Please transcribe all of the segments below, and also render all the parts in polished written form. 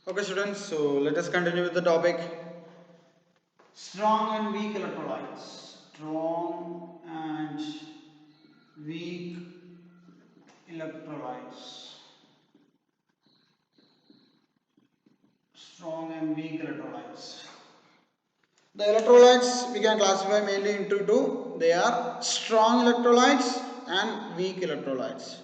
Okay students, so let us continue with the topic. Strong and weak electrolytes. Strong and weak electrolytes. Strong and weak electrolytes. The electrolytes we can classify mainly into two. They are strong electrolytes and weak electrolytes.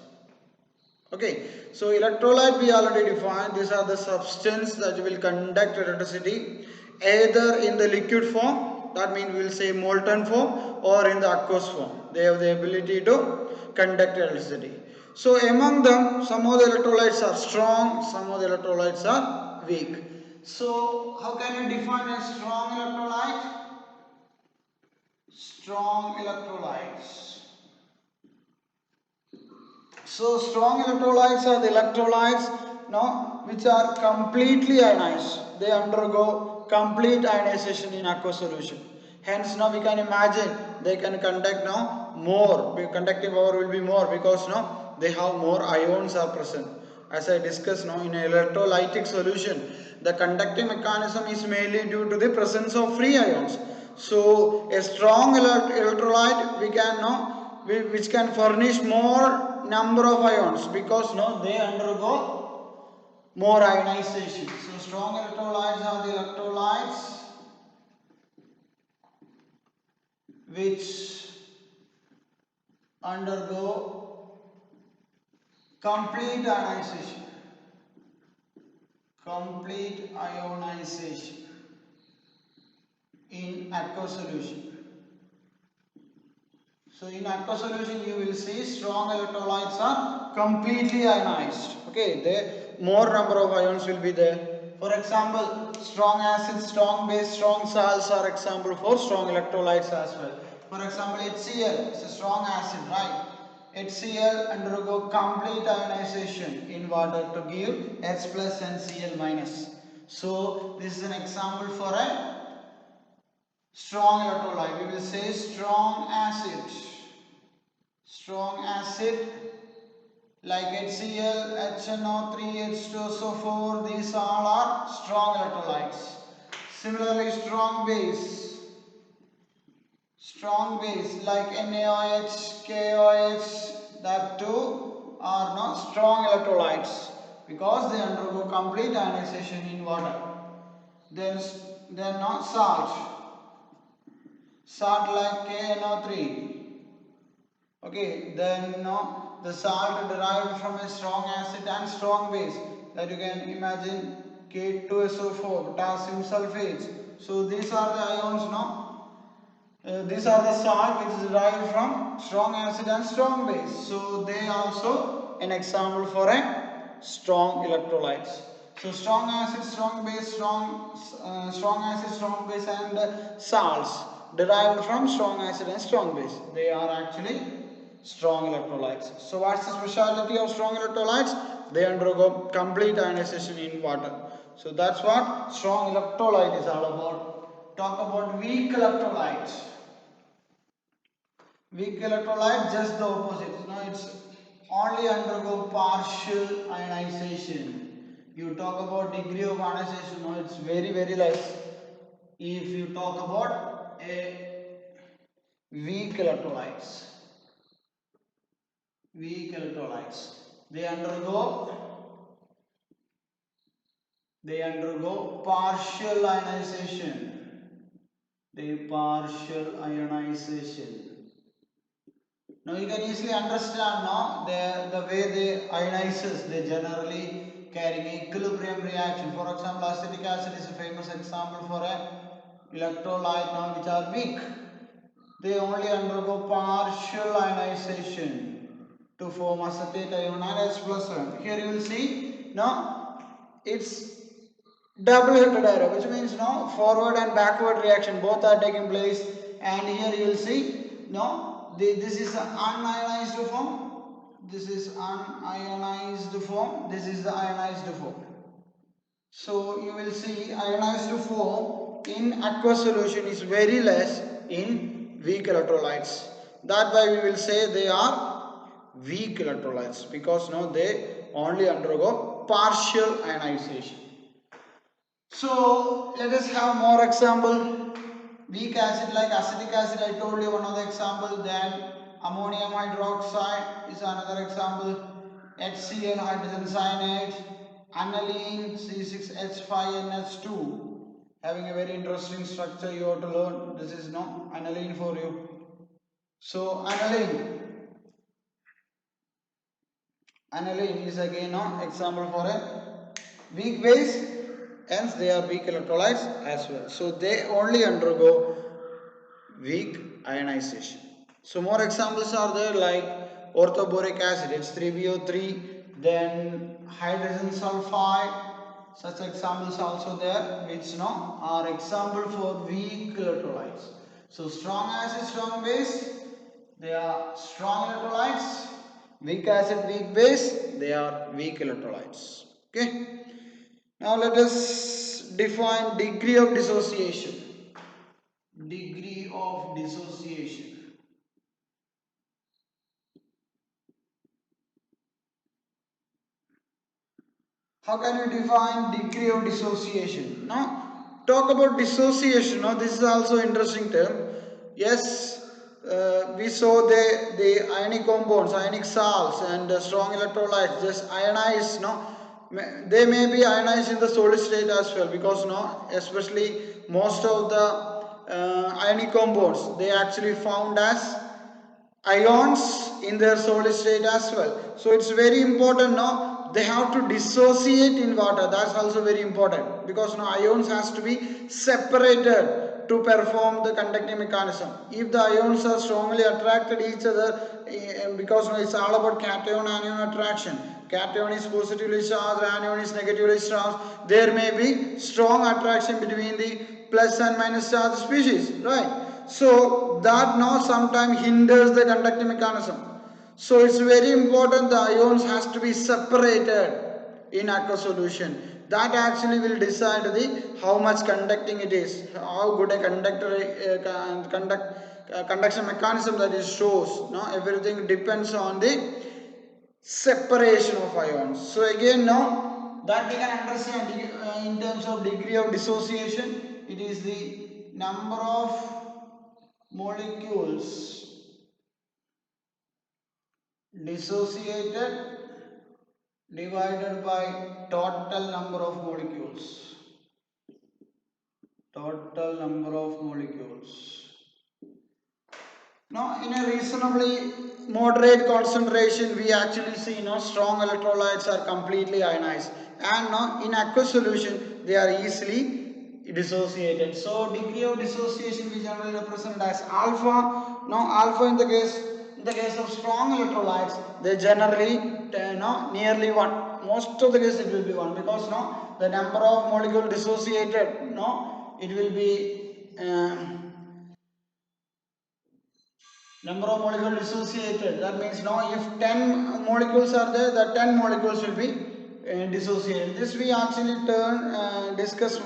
Okay, so electrolyte we already defined. These are the substance that will conduct electricity either in the liquid form, that means we will say molten form, or in the aqueous form. They have the ability to conduct electricity. So among them, some of the electrolytes are strong, some of the electrolytes are weak. So how can we define a strong electrolyte? Strong electrolytes. So strong electrolytes are the electrolytes which are completely ionized. They undergo complete ionization in aqueous solution. Hence now we can imagine they can conduct more. Conductive power will be more because they have more ions are present. As I discussed in an electrolytic solution, the conducting mechanism is mainly due to the presence of free ions. So a strong electrolyte we can which can furnish more number of ions because they undergo more ionization. So strong electrolytes are the electrolytes which undergo complete ionization. Complete ionization in aqueous solution. So in aqueous solution you will see strong electrolytes are completely ionized. Okay, there more number of ions will be there. For example, strong acids, strong base, strong salts are example for strong electrolytes as well. For example, HCl is a strong acid, right? HCl undergo complete ionization in water to give H plus and Cl minus. So this is an example for a strong electrolyte. We will say strong acid. Strong acid like HCl, HNO3, H2SO4, these all are strong electrolytes. Similarly, strong base like NaOH, KOH, that too are not strong electrolytes because they undergo complete ionization in water. Then not salt like KNO3. Okay, then the salt derived from a strong acid and strong base, that you can imagine K2SO4, potassium sulfates. So these are the ions, these are the salt which is derived from strong acid and strong base. So they also an example for a strong electrolytes. So strong acid, strong base, strong acid, strong base, and salts derived from strong acid and strong base. They are actually strong electrolytes. So what's the speciality of strong electrolytes? They undergo complete ionization in water. So that's what strong electrolyte is all about. Talk about weak electrolytes. Weak electrolyte, just the opposite. It's only undergo partial ionization. You talk about degree of ionization, it's very less. If you talk about a weak electrolytes, they undergo partial ionization. Partial ionization. Now you can easily understand the way they ionizes, they generally carry equilibrium reaction. For example, acetic acid is a famous example for a electrolyte which are weak. They only undergo partial ionization to form acetate ion and H plus ion. Here you will see it's double headed arrow, which means forward and backward reaction both are taking place, and here you will see this is an unionized form, this is unionized form, this is the ionized form. So you will see ionized form in aqueous solution is very less in weak electrolytes. That why we will say they are weak electrolytes because they only undergo partial ionization. So let us have more example. Weak acid like acetic acid, I told you one of the example. Then ammonium hydroxide is another example. HCl hydrogen cyanide, aniline C6H5NH2, having a very interesting structure you have to learn. This is no aniline for you. So aniline is again no example for a weak base, hence they are weak electrolytes as well. So they only undergo weak ionization. So more examples are there like orthoboric acid, H3BO3, then hydrogen sulfide. Such examples also there, which no are example for weak electrolytes. So strong acid, strong base, they are strong electrolytes. Weak acid, weak base, they are weak electrolytes. Okay. Now let us define degree of dissociation. Degree of dissociation. How can you define degree of dissociation? Now, talk about dissociation. Now, this is also interesting term. Yes, we saw the ionic compounds, ionic salts, and strong electrolytes just ionize. No, they may be ionized in the solid state as well because no, especially most of the ionic compounds they actually found as ions in their solid state as well. So it's very important now they have to dissociate in water. That's also very important because now ions has to be separated to perform the conducting mechanism. If the ions are strongly attracted each other, because now it's all about cation anion attraction. Cation is positively charged, anion is negatively charged. There may be strong attraction between the plus and minus charged species, right? So that now sometimes hinders the conducting mechanism. So it's very important the ions has to be separated in aqueous solution. That actually will decide the how much conducting it is, how good a conduction mechanism that it shows. No, everything depends on the separation of ions. So again now that we can understand in terms of degree of dissociation, it is the number of molecules dissociated divided by total number of molecules. Total number of molecules. Now, in a reasonably moderate concentration, we actually see strong electrolytes are completely ionized, and now in aqueous solution they are easily dissociated. So, degree of dissociation we generally represent as alpha. Now, alpha in the case of strong electrolytes, they generally nearly 1. Most of the case it will be 1 because the number of molecule dissociated it will be. Number of molecules dissociated, that means now if 10 molecules are there, the 10 molecules will be dissociated. This we actually discuss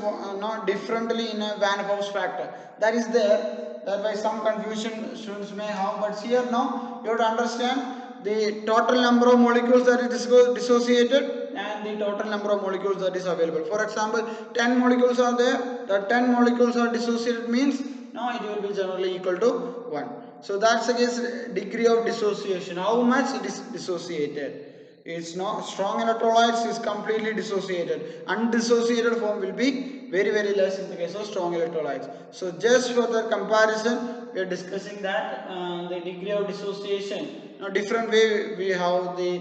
differently in a Van Hoff's factor. That is there, that way some confusion students may have, but here now you have to understand the total number of molecules that is dissociated and the total number of molecules that is available. For example, 10 molecules are there, the 10 molecules are dissociated means now it will be generally equal to 1. So that's the case degree of dissociation. How much it is dissociated? It's not strong electrolytes is completely dissociated. Undissociated form will be very less in the case of strong electrolytes. So just for the comparison, we are discussing that the degree of dissociation. Now different way we have the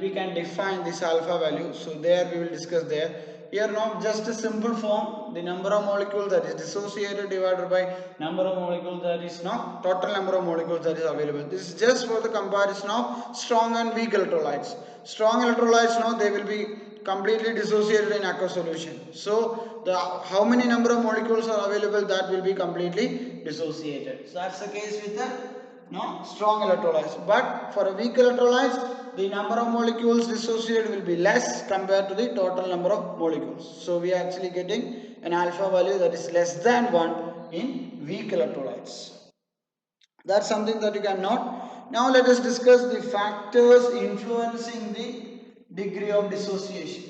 we can define this alpha value. So there we will discuss there. Here now just a simple form, the number of molecules that is dissociated divided by number of molecules that is now total number of molecules that is available. This is just for the comparison of strong and weak electrolytes. Strong electrolytes now they will be completely dissociated in aqueous solution. So the how many number of molecules are available, that will be completely dissociated. So that's the case with the strong electrolytes. But for a weak electrolytes, the number of molecules dissociated will be less compared to the total number of molecules. So we are actually getting an alpha value that is less than 1 in weak electrolytes. That's something that you can note. Now let us discuss the factors influencing the degree of dissociation.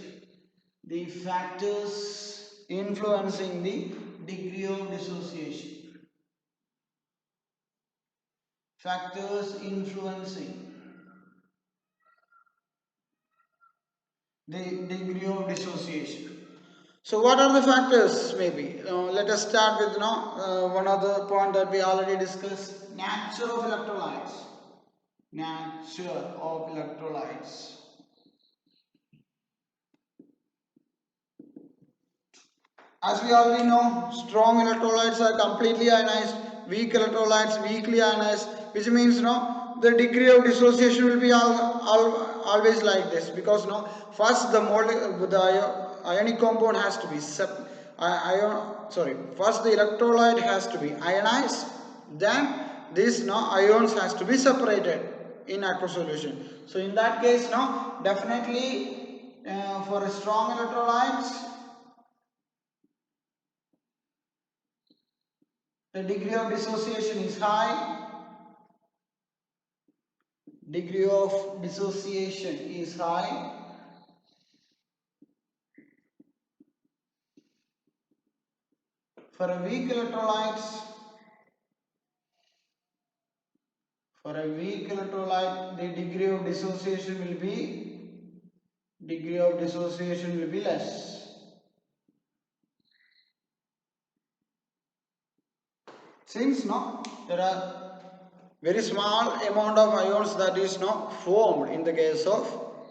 The factors influencing the degree of dissociation. Factors influencing the degree of dissociation. So what are the factors maybe? Let us start with one other point that we already discussed. Nature of electrolytes. Nature of electrolytes. As we already know, strong electrolytes are completely ionized, weak electrolytes weakly ionized, which means the degree of dissociation will be always like this, because first the ionic compound has to be first the electrolyte has to be ionized, then these ions has to be separated in aqueous solution. So in that case definitely for strong electrolytes, the degree of dissociation is high. Degree of dissociation is high. For a weak electrolyte, the degree of dissociation will be less. Since there are very small amount of ions that is formed in the case of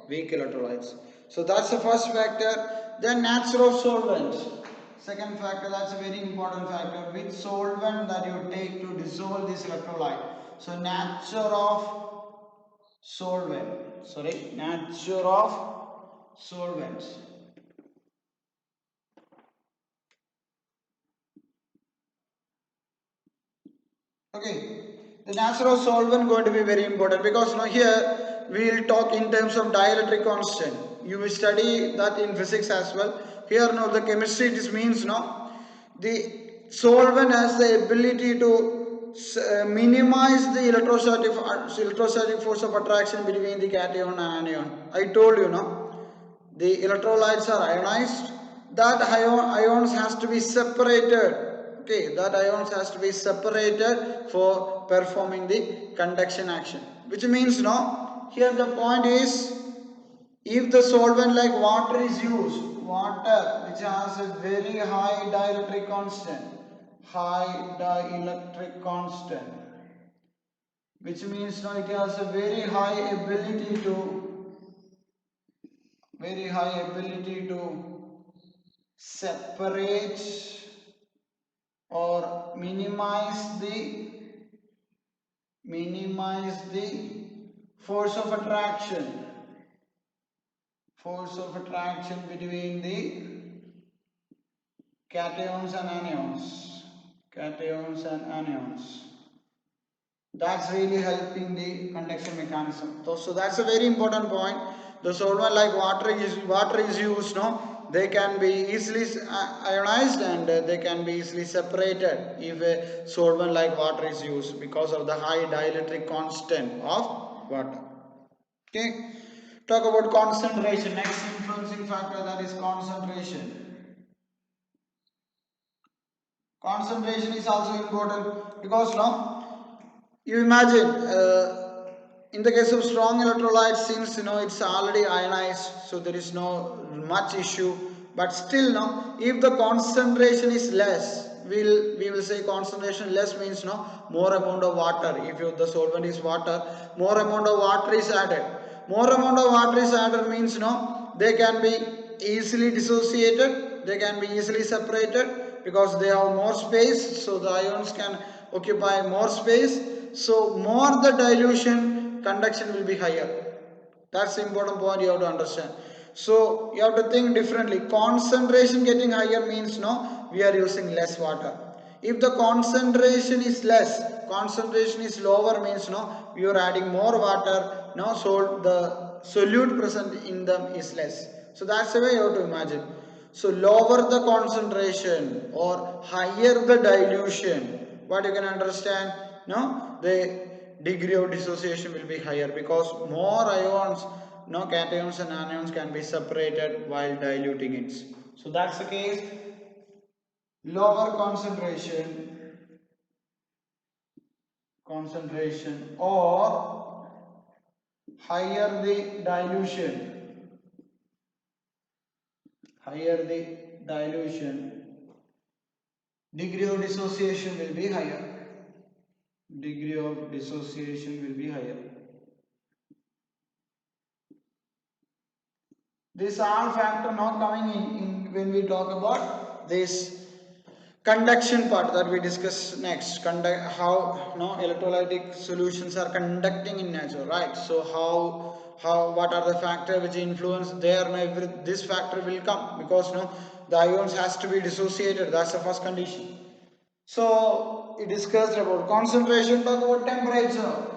weak electrolytes. So that's the first factor. Then nature of solvent. Second factor, that's a very important factor. Which solvent that you take to dissolve this electrolyte. So nature of solvent. Nature of solvents. Okay, the natural solvent going to be very important, because here we will talk in terms of dielectric constant. You will study that in physics as well. Here the chemistry, it means the solvent has the ability to minimize the electrostatic force of attraction between the cation and anion. I told you the electrolytes are ionized. That ions has to be separated. Okay, that ions has to be separated for performing the conduction action. Which means here the point is, if the solvent like water is used, water which has a very high dielectric constant, which means it has a very high ability to separate or minimize the force of attraction between the cations and anions. That's really helping the conduction mechanism. So that's a very important point. The solvent like water is used, they can be easily ionized, and they can be easily separated if a solvent like water is used, because of the high dielectric constant of water. Okay, talk about concentration. Next influencing factor, that is concentration. Concentration is also important, because you imagine in the case of strong electrolytes, since it's already ionized, so there is no much issue. But still if the concentration is less, we will say concentration less means more amount of water. If the solvent is water, more amount of water is added. More amount of water is added means they can be easily dissociated, they can be easily separated, because they have more space, so the ions can occupy more space. So more the dilution, conduction will be higher. That's the important point you have to understand. So you have to think differently. Concentration getting higher means we are using less water. If the concentration is less, concentration is lower means we are adding more water. So the solute present in them is less. So that's the way you have to imagine. So lower the concentration or higher the dilution, what you can understand, the degree of dissociation will be higher, because more ions, cations and anions can be separated while diluting it. So that's the case. lower concentration or higher the dilution, degree of dissociation will be higher. Degree of dissociation will be higher. This all factor now coming in when we talk about this conduction part that we discuss next. How electrolytic solutions are conducting in nature, right? So what are the factors which influence there? This factor will come because the ions has to be dissociated. That's the first condition. So we discussed about concentration. Talk about temperature.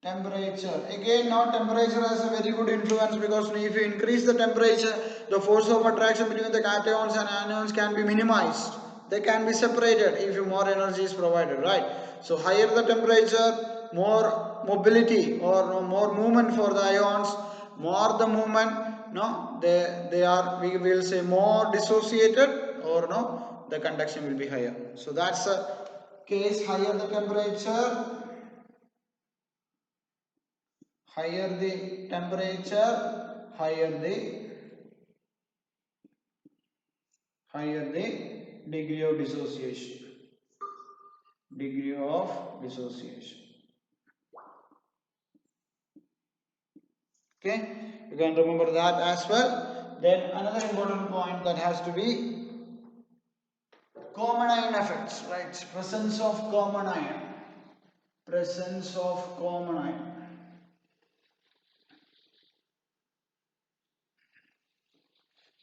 Again, now temperature has a very good influence because if you increase the temperature, the force of attraction between the cations and anions can be minimized. They can be separated if more energy is provided, right? So higher the temperature, more mobility or more movement for the ions, more the movement, they are, we will say, more dissociated, or the conduction will be higher. So that's a case. Higher the temperature, higher the temperature, higher the degree of dissociation. Degree of dissociation. Okay, you can remember that as well. Then another important point that has to be common ion effects, right? Presence of common ion. Presence of common ion.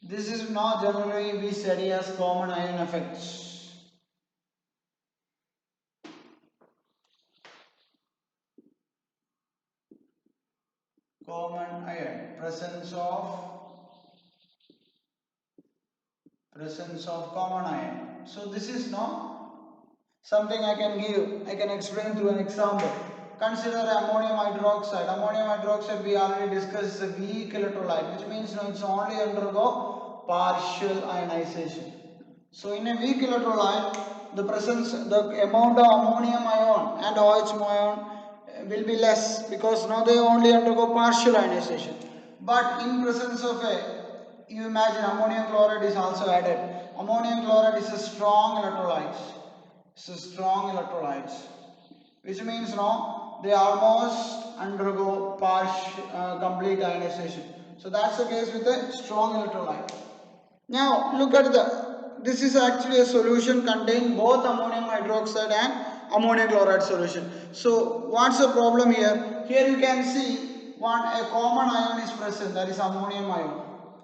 This is now generally we study as common ion effects. Common ion, presence of common ion. So this is something I can explain through an example. Consider ammonium hydroxide. Ammonium hydroxide we already discussed is a weak electrolyte, which means it's only undergo partial ionization. So in a weak electrolyte, the amount of ammonium ion and OH ion will be less because now they only undergo partial ionization. But in presence of you imagine ammonium chloride is also added. Ammonium chloride is a strong electrolyte. It's a strong electrolyte, which means they almost undergo complete ionization. So that's the case with a strong electrolyte. Now look at this is actually a solution containing both ammonium hydroxide and ammonium chloride solution. So what's the problem here? Here you can see a common ion is present, that is ammonium ion.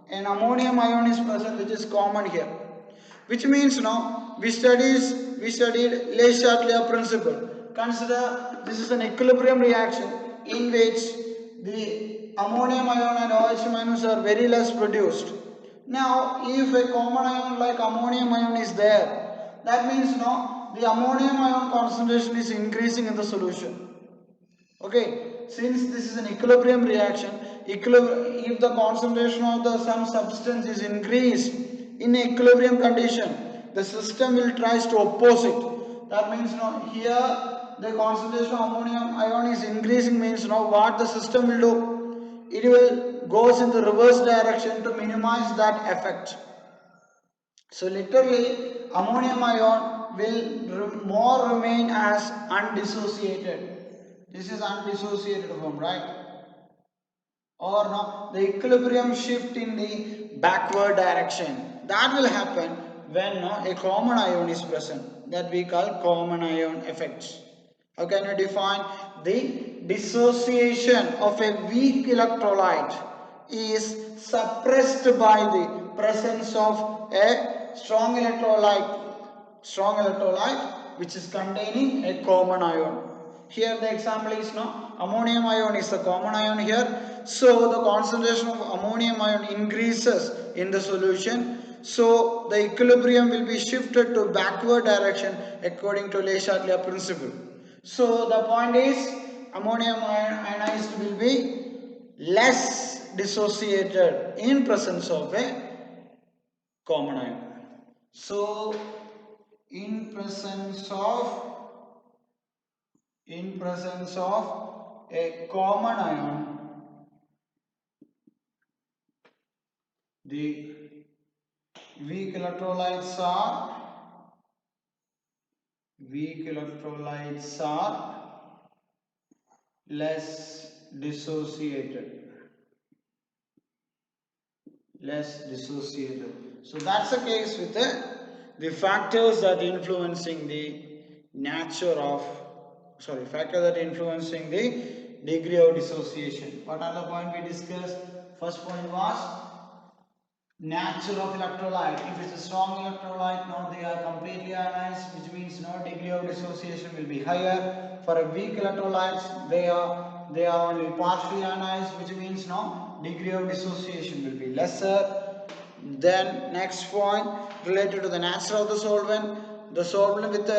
An ammonium ion is present, which is common here. Which means we studied Le Chatelier principle. Consider this is an equilibrium reaction in which the ammonium ion and OH minus are very less produced. Now, if a common ion like ammonium ion is there, that means the ammonium ion concentration is increasing in the solution. Okay, since this is an equilibrium reaction, if the concentration of some substance is increased in equilibrium condition, the system will try to oppose it. That means here the concentration of ammonium ion is increasing, means what the system will do? It will goes in the reverse direction to minimize that effect. So literally ammonium ion will more remain as undissociated. This is undissociated form, right? Or the equilibrium shift in the backward direction. That will happen when a common ion is present. That we call common ion effects. How can you define? The dissociation of a weak electrolyte is suppressed by the presence of a strong electrolyte which is containing a common ion. Here the example is ammonium ion is the common ion here. So the concentration of ammonium ion increases in the solution. So the equilibrium will be shifted to backward direction according to Le Chatelier principle. So the point is ammonium ionized will be less dissociated in presence of a common ion. So in presence of a common ion, the weak electrolytes are less dissociated. So that's the case with the factors that influencing the factor that influencing the degree of dissociation. What are the point we discussed? First point was nature of electrolyte. If it's a strong electrolyte, no, they are completely ionized, which means no degree of dissociation will be higher. For a weak electrolytes, they are only partially ionized, which means no degree of dissociation will be lesser. Then next point related to the nature of the solvent, the solvent with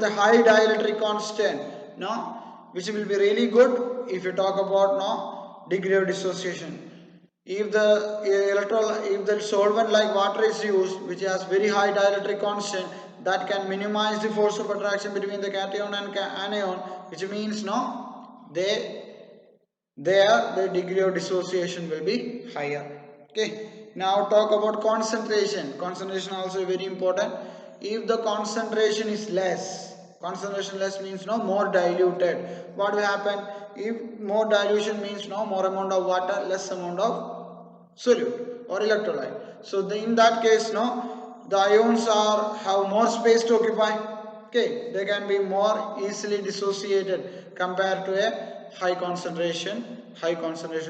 a high dielectric constant, no, which will be really good if you talk about no degree of dissociation. If the solvent like water is used, which has very high dielectric constant, that can minimize the force of attraction between the cation and anion, which means no, the degree of dissociation will be higher. Okay. Now talk about concentration. Concentration also very important. If the concentration is less, concentration less means no more diluted. What will happen? If more dilution means no more amount of water, less amount of solute or electrolyte. So in that case, no, the ions have more space to occupy. Okay, they can be more easily dissociated compared to a high concentration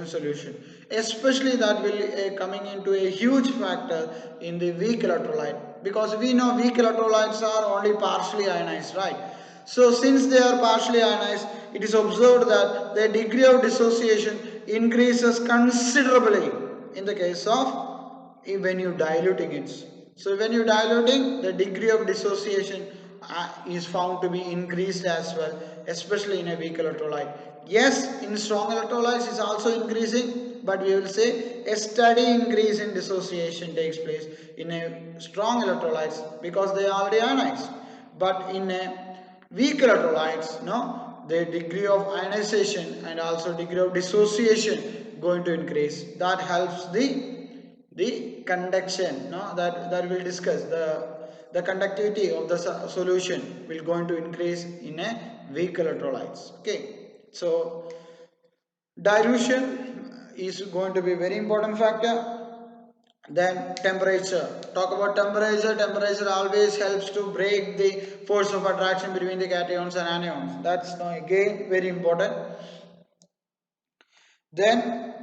solution. Especially that will coming into a huge factor in the weak electrolyte, because we know weak electrolytes are only partially ionized, right? So since they are partially ionized, it is observed that the degree of dissociation increases considerably in the case of when you diluting it. So when you diluting, the degree of dissociation is found to be increased as well, especially in a weak electrolyte. Yes, in strong electrolytes is also increasing, but we will say a steady increase in dissociation takes place in a strong electrolytes because they are already ionized. But in a weak electrolytes, no, the degree of ionization and also degree of dissociation going to increase. That helps the conduction, no, that we'll discuss. The conductivity of the solution will going to increase in a weak electrolytes. Okay, so dilution is going to be very important factor. Then temperature. Talk about temperature. Temperature always helps to break the force of attraction between the cations and anions. That's now again very important. Then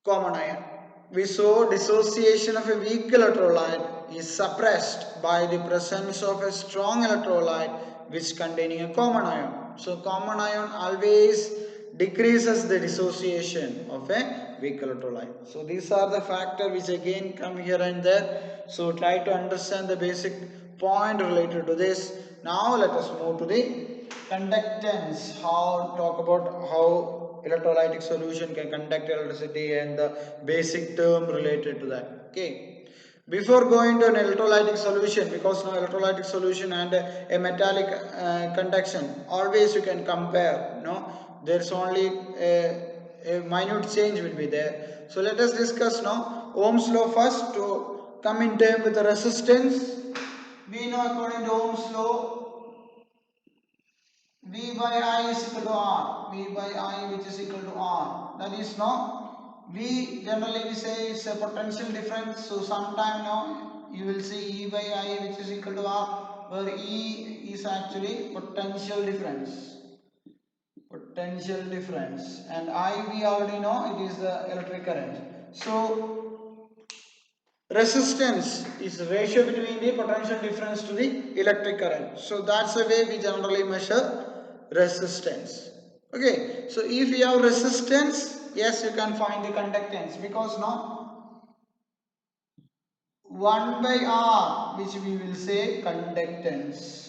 common ion. We saw dissociation of a weak electrolyte is suppressed by the presence of a strong electrolyte which containing a common ion. So common ion always decreases the dissociation of a weak electrolyte. So these are the factors which again come here and there. So try to understand the basic point related to this. Now let us move to the conductance. Talk about how electrolytic solution can conduct electricity and the basic term related to that. Okay, before going to an electrolytic solution, because now electrolytic solution and a metallic conduction, always you can compare, no, there's only a minute change will be there. So let us discuss now Ohm's law first to come in term with the resistance. We know according to Ohm's law, V by I is equal to R. V by I which is equal to R. That is no. V generally we say it's a potential difference. So sometime now you will see E by I which is equal to R, where E is actually potential difference. Potential difference. And I we already know it is the electric current. So resistance is the ratio between the potential difference to the electric current. So that's the way we generally measure resistance. Okay, so if you have resistance, yes, you can find the conductance, because now 1 by R, which we will say conductance.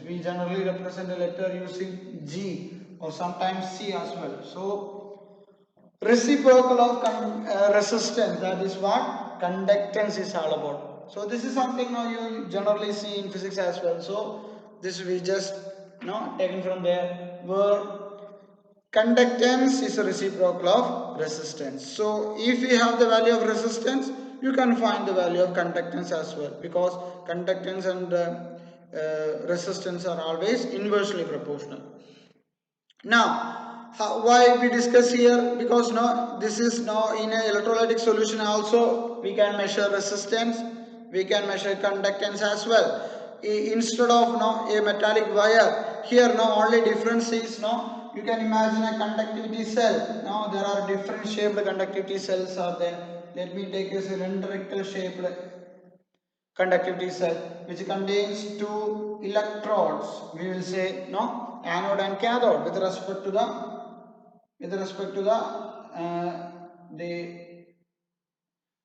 We generally represent a letter using G or sometimes C as well. So reciprocal of resistance, that is what? conductance is all about. So this is something now you generally see in physics as well. So this we just taken from there, where conductance is a reciprocal of resistance. So if you have the value of resistance, you can find the value of conductance as well, because conductance and resistance are always inversely proportional. Now, why we discuss here? Because now this is now in an electrolytic solution also we can measure resistance, we can measure conductance as well. Instead of now a metallic wire, here now only difference is now you can imagine a conductivity cell. Now there are different shaped conductivity cells are there. Let me take a cylindrical shaped conductivity cell which contains two electrodes. We will say no anode and cathode with respect to the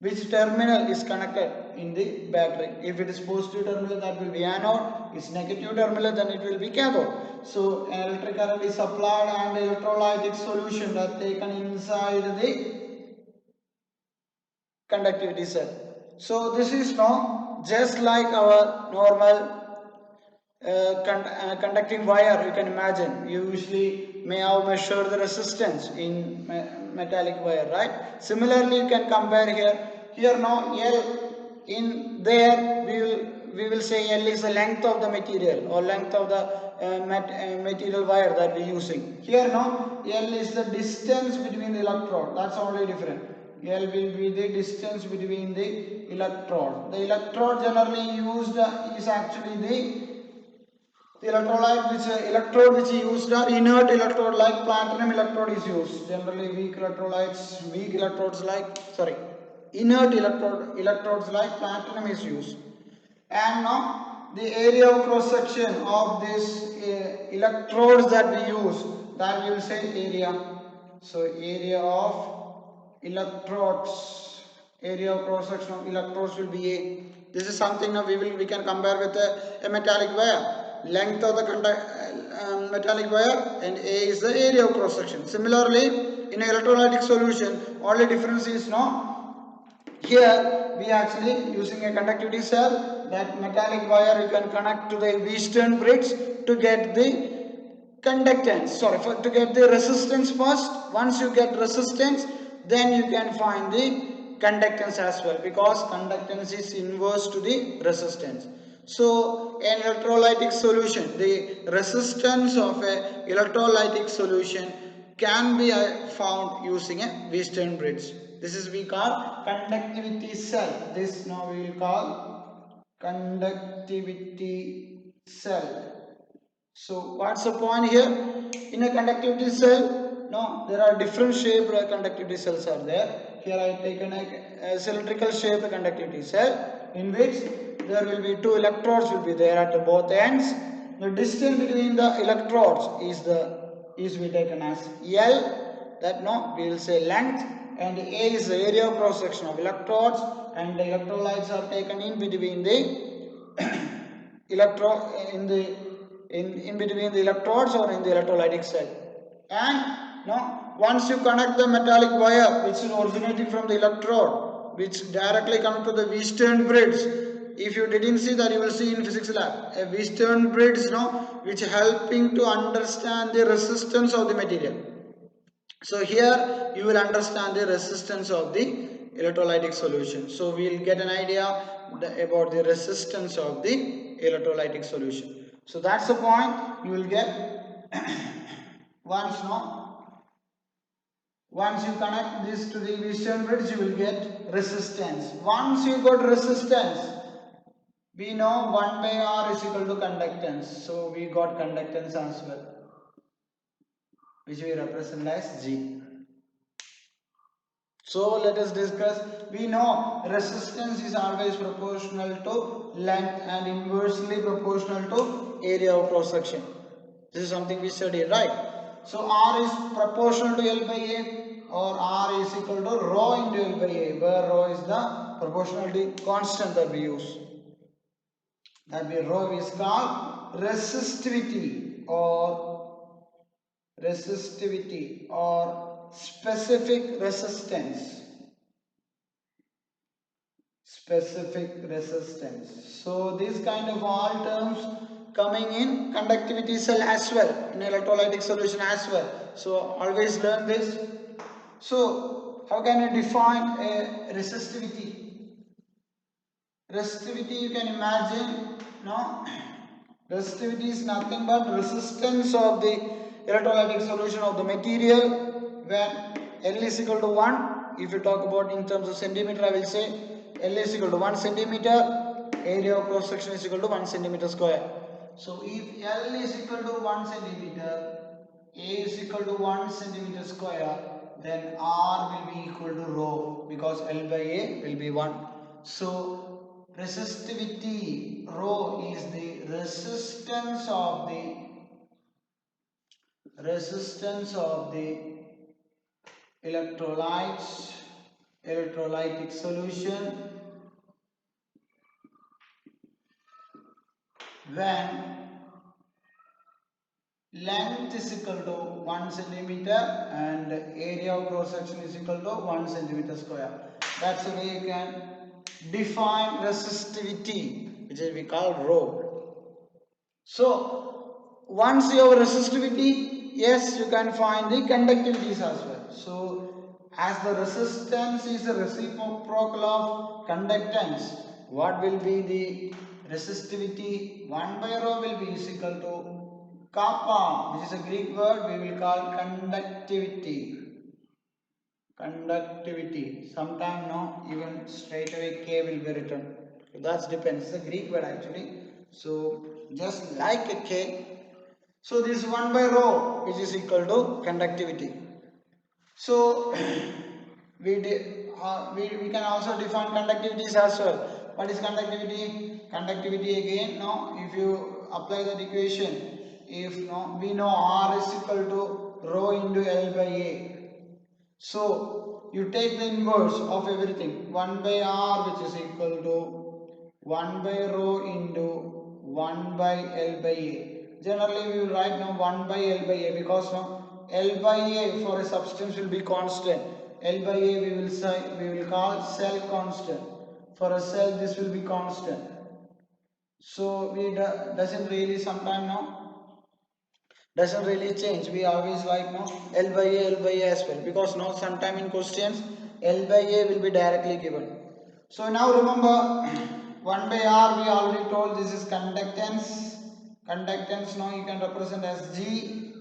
which terminal is connected in the battery. If it is positive terminal, that will be anode. If it's negative terminal, then it will be cathode. So an electric current is supplied and electrolytic solution that taken inside the conductivity cell. So this is now just like our normal conducting wire. You can imagine you usually may have measured the resistance in metallic wire, right? Similarly, you can compare here now L, in there we will say L is the length of the material or length of the material wire that we are using. Here now L is the distance between the electrode. That's only different. L will be the distance between the electrode. The electrode generally used is actually the electrode which is used are inert electrode, like platinum electrode is used. Generally inert electrodes like platinum is used. And now the area of cross section of these electrodes that we use, that we will say area. So area of electrodes, area of cross section of electrodes will be A. This is something now we can compare with a metallic wire. Length of the metallic wire and A is the area of cross section. Similarly, in an electrolytic solution, only difference is now here we actually using a conductivity cell. That metallic wire you can connect to the Wheatstone bridge to get the conductance. To get the resistance first. Once you get resistance, then you can find the conductance as well, because conductance is inverse to the resistance. So an electrolytic solution, the resistance of a electrolytic solution can be found using a Wheatstone bridge. This is we call conductivity cell. This now we will call conductivity cell. So what's the point here? In a conductivity cell, no, there are different shaped conductivity cells are there. Here I have taken a cylindrical shaped conductivity cell in which there will be two electrodes will be there at both ends. The distance between the electrodes is we taken as L, that no, we will say length, and A is the area of cross section of electrodes, and the electrolytes are taken in between the in between the electrodes or in the electrolytic cell. And now once you connect the metallic wire which is originating from the electrode, which directly come to the Wheatstone bridge. If you didn't see that, you will see in physics lab a Wheatstone bridge which helping to understand the resistance of the material. So here you will understand the resistance of the electrolytic solution. So we will get an idea about the resistance of the electrolytic solution. So that's the point you will get once you connect this to the Wheatstone bridge, you will get resistance. Once you got resistance, we know 1 by R is equal to conductance. So we got conductance as well, which we represent as G. So let us discuss. We know resistance is always proportional to length and inversely proportional to area of cross section. This is something we studied, right? So R is proportional to L by A, or R is equal to rho into L by A, where rho is the proportionality constant that we use. That we rho is called resistivity or specific resistance. specific resistance. So these kind of all terms coming in conductivity cell as well, in electrolytic solution as well. So always learn this. So how can you define a resistivity? Resistivity, you can imagine, no? Resistivity is nothing but resistance of the electrolytic solution of the material when L is equal to 1. If you talk about in terms of centimeter, I will say L is equal to 1 centimeter, area of cross section is equal to 1 centimeter square. So if L is equal to 1 centimeter, A is equal to 1 centimeter square, then R will be equal to rho, because L by A will be 1. So resistivity, rho, is the resistance of the electrolytes, electrolytic solution when length is equal to 1 centimeter and area of cross section is equal to 1 centimeter square. That's the way you can define resistivity, which is we call rho. So once you have resistivity, yes, you can find the conductivities as well. So as the resistance is a reciprocal of conductance, what will be the resistivity? 1 by rho will be is equal to kappa, which is a Greek word we will call conductivity. Conductivity. Sometime no, even straight away K will be written. So that depends. It's a Greek word actually. So just like a K. So this 1 by rho, which is equal to conductivity. So we can also define conductivities as well. What is conductivity? Conductivity again, no, if you apply that equation, if no, we know R is equal to rho into L by A. So you take the inverse of everything. 1 by R, which is equal to 1 by rho into 1 by L by A. Generally we will write now 1 by L by A, because now L by A for a substance will be constant. L by A we will call cell constant. For a cell this will be constant. So we doesn't really sometime now doesn't really change. We always like no L by A as well, because now sometime in questions L by A will be directly given. So now remember 1 by R we already told this is conductance. Conductance now you can represent as G.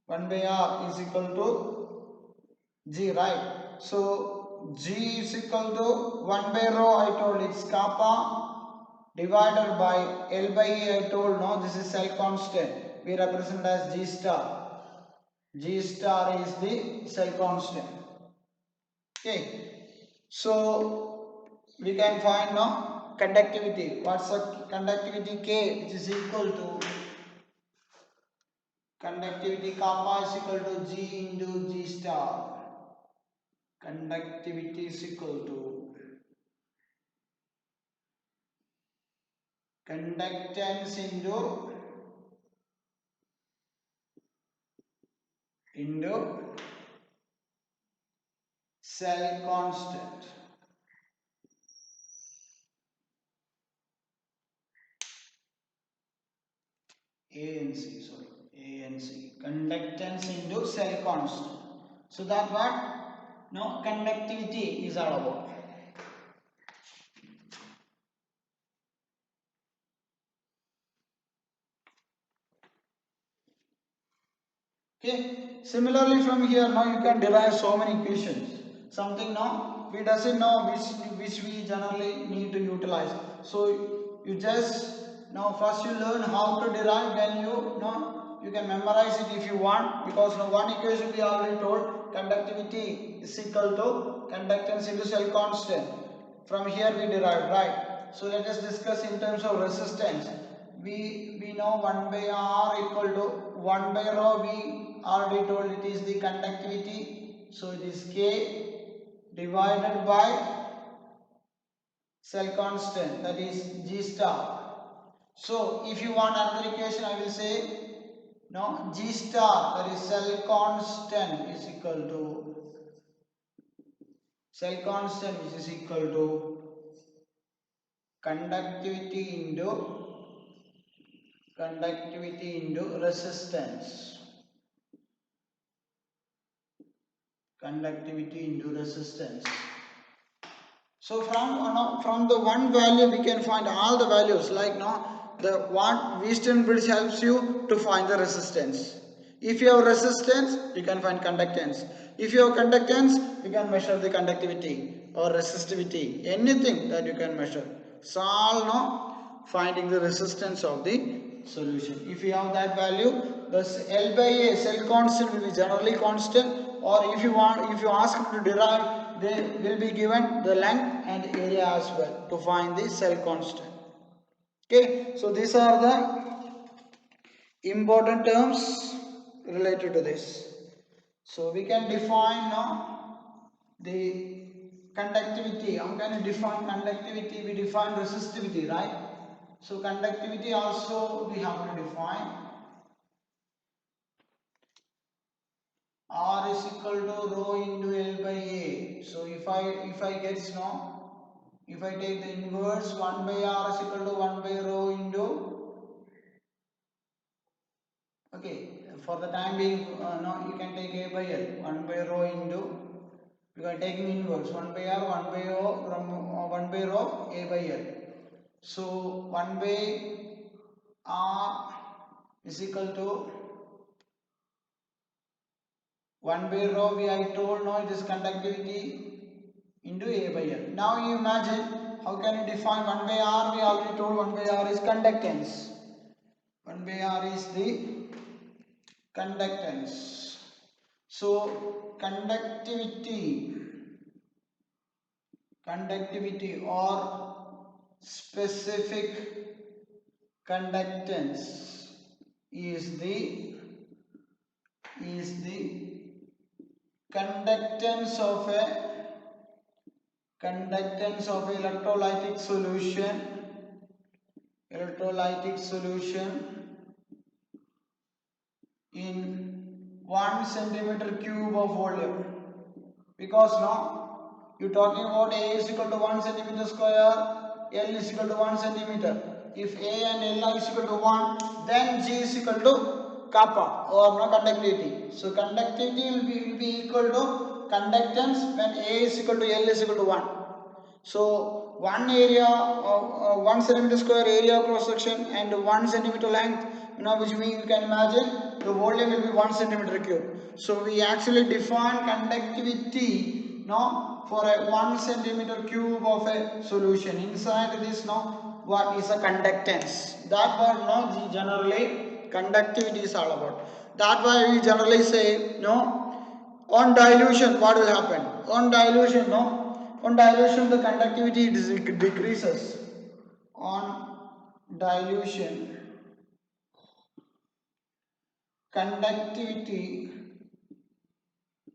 1 by R is equal to G, right? So G is equal to 1 by rho, I told it's kappa, divided by L by A, I told no, this is cell constant. We represent as G star. G star is the cell constant. Okay. So we can find now conductivity. What's the conductivity K, which is equal to conductivity kappa is equal to G into G star. Conductivity is equal to conductance into cell constant. ANC, sorry, ANC. Conductance into cell constant. So that what? No, conductivity is all about. Okay. Similarly, from here now you can derive so many equations. Something now we doesn't know which we generally need to utilize. So you just now first you learn how to derive, then you know you can memorize it if you want, because now one equation we already told, conductivity is equal to conductance into cell constant. From here we derived, right? So let us discuss in terms of resistance. We know 1 by R equal to 1 by rho, we already told it is the conductivity. So it is K divided by cell constant, that is G star. So if you want another equation, I will say no, G star, that is cell constant, is equal to cell constant, which is equal to conductivity into resistance. Conductivity into resistance. So from the one value we can find all the values, like the what Wheaton bridge helps you to find the resistance. If you have resistance, you can find conductance. If you have conductance, you can measure the conductivity or resistivity, anything that you can measure. So all finding the resistance of the solution. If you have that value, the L by A cell constant will be generally constant, or if you ask to derive, they will be given the length and area as well to find the cell constant. Okay, so these are the important terms related to this. So we can define now the conductivity. How can we define conductivity? We define resistivity, right? So conductivity also we have to define. R is equal to rho into L by A. So if I get if I take the inverse, 1 by R is equal to 1 by rho into, okay, for the time being, you can take A by L, 1 by rho into, you are taking inverse, 1 by R, 1 by O, from 1 by rho, A by L. So 1 by R is equal to 1 by rho, I told it is conductivity into A by L. Now you imagine, how can you define 1 by R? We already told 1 by R is conductance. 1 by R is the conductance. So conductivity or specific conductance is the conductance of electrolytic solution in 1 centimeter cube of volume, because now you are talking about A is equal to 1 centimeter square, L is equal to 1 centimeter. If A and L is equal to 1, then G is equal to kappa, or conductivity. So conductivity will be equal to conductance when A is equal to L is equal to 1. So 1 area, 1 centimeter square area cross section and 1 centimeter length, which means you can imagine the volume will be 1 centimeter cube. So we actually define conductivity for a 1 centimeter cube of a solution. Inside this what is a conductance? That word generally conductivity is all about. That why we generally say on dilution what will happen? On dilution the conductivity decreases. On dilution, conductivity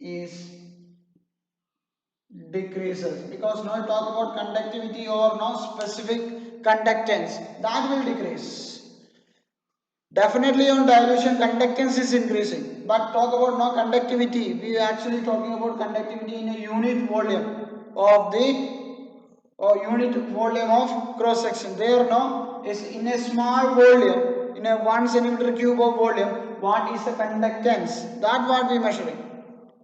is decreases, because now talk about conductivity or specific conductance, that will decrease. Definitely on dilution conductance is increasing, but talk about conductivity, we are actually talking about conductivity in a unit volume of the unit volume of cross section. There is in a small volume, in a 1 centimeter cube of volume, what is the conductance? That what we are measuring.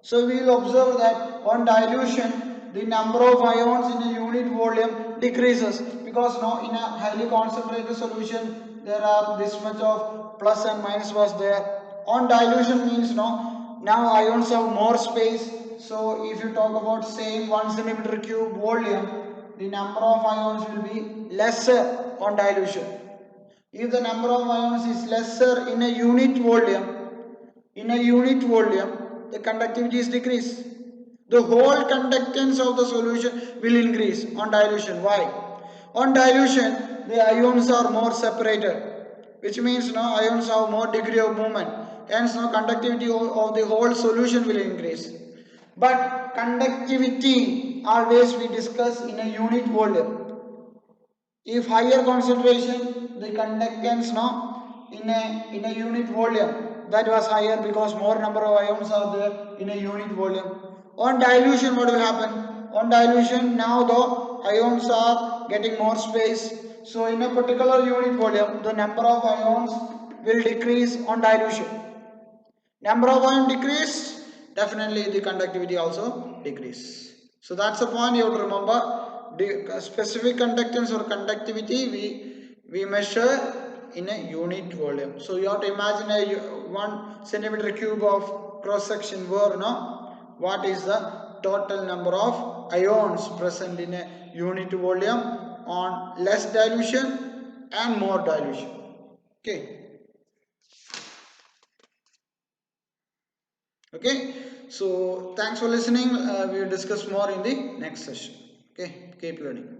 So we will observe that on dilution the number of ions in a unit volume decreases, because in a highly concentrated solution there are this much of plus and minus was there. On dilution means now ions have more space. So if you talk about same 1 centimeter cube volume, the number of ions will be lesser on dilution. If the number of ions is lesser in a unit volume, the conductivity is decreased. The whole conductance of the solution will increase on dilution. Why? On dilution, the ions are more separated, which means ions have more degree of movement. Hence, conductivity of the whole solution will increase. But conductivity always we discuss in a unit volume. If higher concentration, the conductance in a unit volume, that was higher because more number of ions are there in a unit volume. On dilution, what will happen? on dilution. Now the ions are getting more space. So in a particular unit volume, the number of ions will decrease on dilution. Number of ions decrease, definitely the conductivity also decrease. So that's the point you have to remember. The specific conductance or conductivity we measure in a unit volume. So you have to imagine a 1 centimeter cube of cross section where what is the total number of ions present in a unit volume on less dilution and more dilution. Okay. Okay, so thanks for listening. We will discuss more in the next session. Okay, keep learning.